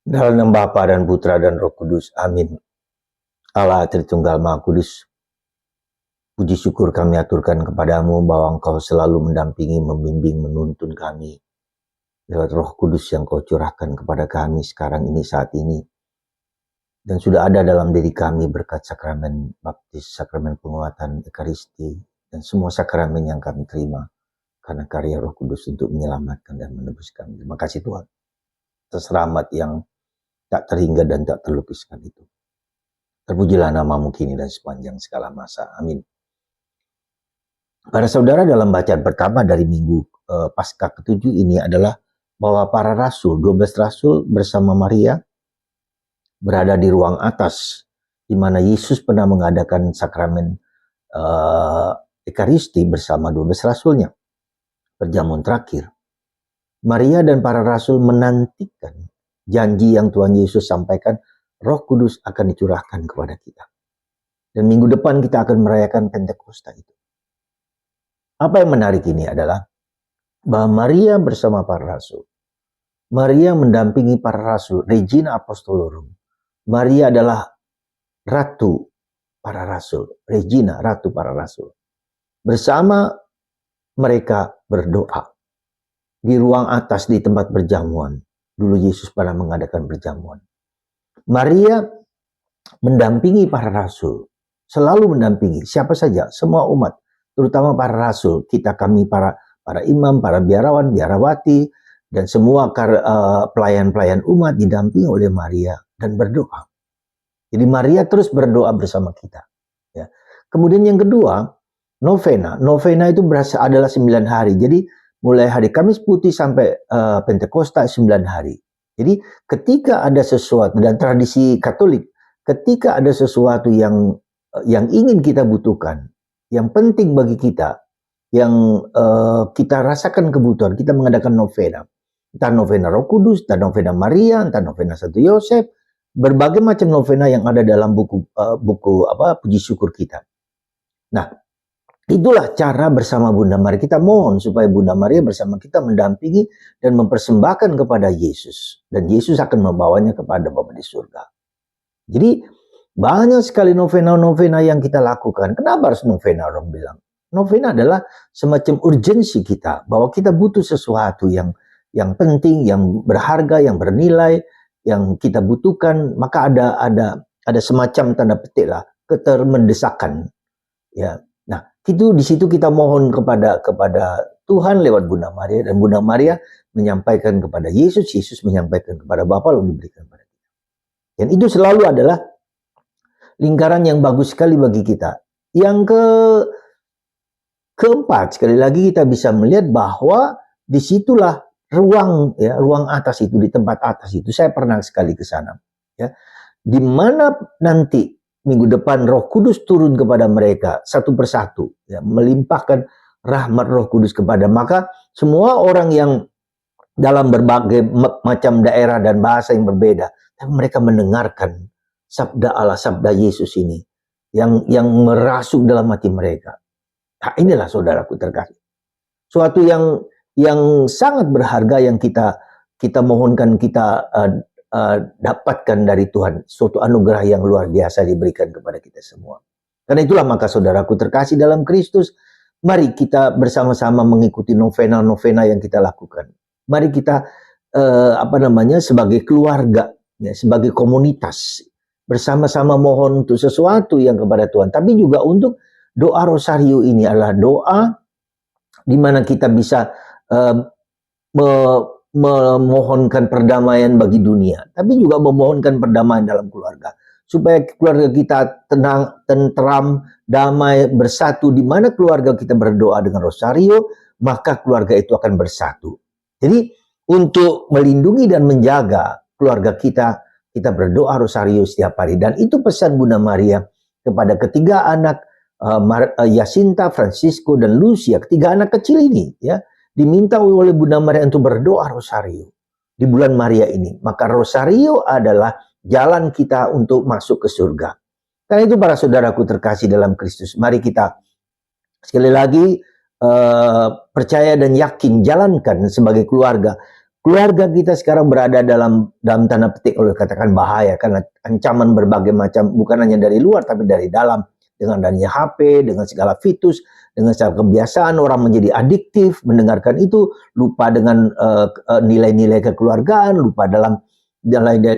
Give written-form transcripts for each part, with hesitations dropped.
Dalam nama Bapa dan Putra dan Roh Kudus. Amin. Allah Tritunggal Maha Kudus, puji syukur kami aturkan kepadamu bahwa Engkau selalu mendampingi, membimbing, menuntun kami lewat Roh Kudus yang Kau curahkan kepada kami sekarang ini, saat ini. Dan sudah ada dalam diri kami berkat sakramen baptis, sakramen penguatan, ekaristi, dan semua sakramen yang kami terima karena karya Roh Kudus untuk menyelamatkan dan menebus kami. Terima kasih Tuhan atas rahmat yang tak terhingga dan tak terlukiskan itu. Terpujilah namamu kini dan sepanjang segala masa. Amin. Para saudara, dalam bacaan pertama dari minggu Paskah ke-7 ini adalah bahwa para rasul, 12 rasul bersama Maria berada di ruang atas di mana Yesus pernah mengadakan sakramen Ekaristi bersama 12 rasulnya. Perjamuan terakhir. Maria dan para rasul menantikan janji yang Tuhan Yesus sampaikan, Roh Kudus akan dicurahkan kepada kita. Dan minggu depan kita akan merayakan Pentakosta itu. Apa yang menarik ini adalah bahwa Maria bersama para rasul. Maria mendampingi para rasul, Regina Apostolorum. Maria adalah ratu para rasul, Regina, ratu para rasul. Bersama mereka berdoa di ruang atas di tempat perjamuan. Dulu Yesus pernah mengadakan perjamuan. Maria mendampingi para rasul, selalu mendampingi siapa saja, semua umat, terutama para rasul, kami para imam, para biarawan, biarawati, dan semua pelayan-pelayan umat didampingi oleh Maria dan berdoa. Jadi Maria terus berdoa bersama kita. Ya. Kemudian yang kedua, novena. Novena itu adalah 9 hari. Jadi mulai hari Kamis Putih sampai Pentakosta 9 hari. Jadi ketika ada sesuatu, dan tradisi Katolik, ketika ada sesuatu yang ingin kita butuhkan, yang penting bagi kita, yang kita rasakan kebutuhan, kita mengadakan novena. Entah novena Roh Kudus, entah novena Maria, entah novena Santo Yosef, berbagai macam novena yang ada dalam buku puji syukur kita. Nah, itulah cara bersama Bunda Maria. Kita mohon supaya Bunda Maria bersama kita mendampingi dan mempersembahkan kepada Yesus. Dan Yesus akan membawanya kepada Bapa di surga. Jadi banyak sekali novena-novena yang kita lakukan. Kenapa harus novena, orang bilang? Novena adalah semacam urgensi kita, bahwa kita butuh sesuatu yang penting, yang berharga, yang bernilai, yang kita butuhkan, maka ada semacam tanda petik lah, ketermendesakan. Ya. Nah, itu di situ kita mohon kepada Tuhan lewat Bunda Maria, dan Bunda Maria menyampaikan kepada Yesus, Yesus menyampaikan kepada Bapa, lalu diberikan kepada kita. Dan itu selalu adalah lingkaran yang bagus sekali bagi kita. Yang keempat, sekali lagi kita bisa melihat bahwa disitulah ruang atas itu, di tempat atas itu. Saya pernah sekali ke sana. Ya, di mana nanti minggu depan Roh Kudus turun kepada mereka satu persatu, ya, melimpahkan rahmat Roh Kudus kepada. Maka semua orang yang dalam berbagai macam daerah dan bahasa yang berbeda, mereka mendengarkan sabda Allah, sabda Yesus ini yang merasuk dalam hati mereka. Nah, inilah saudaraku terkasih, suatu yang sangat berharga yang kita mohonkan, kita dapatkan dari Tuhan, suatu anugerah yang luar biasa diberikan kepada kita semua. Karena itulah maka saudaraku terkasih dalam Kristus, mari kita bersama-sama mengikuti novena-novena yang kita lakukan. Mari kita sebagai keluarga, ya, sebagai komunitas, bersama-sama mohon untuk sesuatu yang kepada Tuhan. Tapi juga untuk doa rosario ini adalah doa di mana kita bisa memohonkan perdamaian bagi dunia, tapi juga memohonkan perdamaian dalam keluarga, supaya keluarga kita tenang, tentram, damai, bersatu. Di mana keluarga kita berdoa dengan rosario, maka keluarga itu akan bersatu. Jadi untuk melindungi dan menjaga keluarga kita berdoa rosario setiap hari. Dan itu pesan Bunda Maria kepada ketiga anak, Jacinta, Francisco, dan Lucia, ketiga anak kecil ini, ya, diminta oleh Bunda Maria untuk berdoa rosario di bulan Maria ini. Maka rosario adalah jalan kita untuk masuk ke surga. Karena itu para saudaraku terkasih dalam Kristus, mari kita sekali lagi percaya dan yakin, jalankan sebagai keluarga Keluarga kita sekarang berada dalam tanda petik, oleh katakan bahaya, karena ancaman berbagai macam, bukan hanya dari luar tapi dari dalam. Dengan adanya HP, dengan segala fitus, dengan segala kebiasaan, orang menjadi adiktif mendengarkan itu, lupa dengan nilai-nilai kekeluargaan, lupa dalam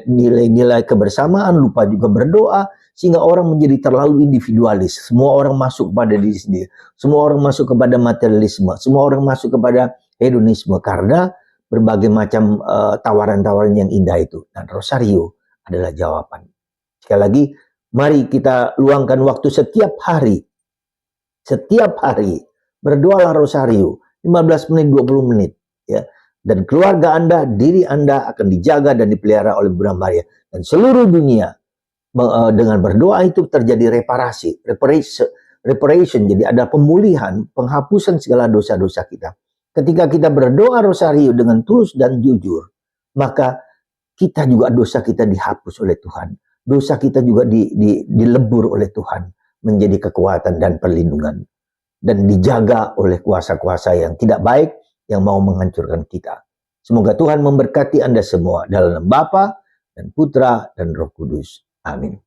nilai-nilai kebersamaan, lupa juga berdoa, sehingga orang menjadi terlalu individualis. Semua orang masuk kepada diri sendiri, semua orang masuk kepada materialisme, semua orang masuk kepada hedonisme karena berbagai macam tawaran-tawaran yang indah itu. Dan rosario adalah jawaban. Sekali lagi, mari kita luangkan waktu setiap hari. Setiap hari berdoalah rosario 15 menit, 20 menit, ya. Dan keluarga Anda, diri Anda akan dijaga dan dipelihara oleh Bunda Maria. Dan seluruh dunia dengan berdoa itu terjadi reparation. Jadi ada pemulihan, penghapusan segala dosa-dosa kita. Ketika kita berdoa rosario dengan tulus dan jujur, maka kita juga, dosa kita dihapus oleh Tuhan. Dosa kita juga dilebur oleh Tuhan menjadi kekuatan dan perlindungan. Dan dijaga oleh kuasa-kuasa yang tidak baik yang mau menghancurkan kita. Semoga Tuhan memberkati Anda semua dalam nama Bapa dan Putra dan Roh Kudus. Amin.